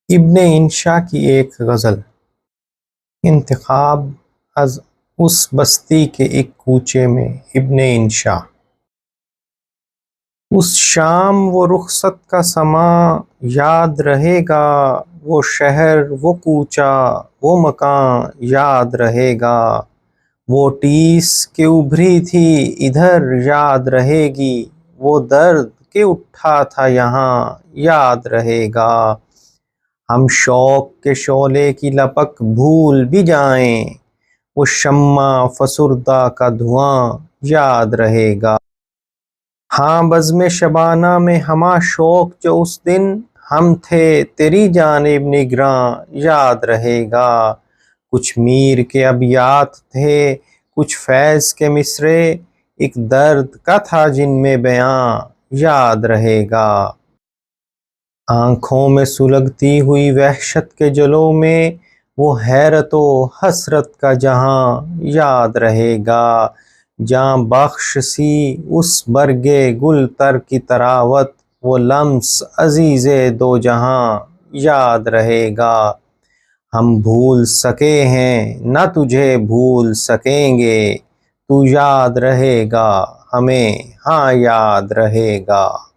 ابن انشا کی ایک غزل۔ انتخاب از اس بستی کے ایک کوچے میں ابن انشا۔ اس شام وہ رخصت کا سما یاد رہے گا، وہ شہر، وہ کوچہ، وہ مکان یاد رہے گا، وہ ٹیس کہ ابھری تھی ادھر یاد رہے گی، وہ درد کہ اٹھا تھا یہاں یاد رہے گا۔ ہم شوق کے شعلے کی لپک بھول بھی جائیں، وہ شمع فسردہ کا دھواں یاد رہے گا۔ ہاں بزم شبانہ میں ہمہ شوق جو اس دن ہم تھے تیری جانب نگراں یاد رہے گا۔ کچھ میر کے ابیات تھے، کچھ فیض کے مصرعے، ایک درد کا تھا جن میں بیاں یاد رہے گا۔ آنکھوں میں سلگتی ہوئی وحشت کے جلوں میں وہ حیرت و حسرت کا جہاں یاد رہے گا۔ جاں بخش سی اس برگ گل تر کی طراوت، وہ لمس عزیز دو جہاں یاد رہے گا۔ ہم بھول سکے ہیں نہ تجھے بھول سکیں گے، تو یاد رہے گا ہمیں ہاں یاد رہے گا۔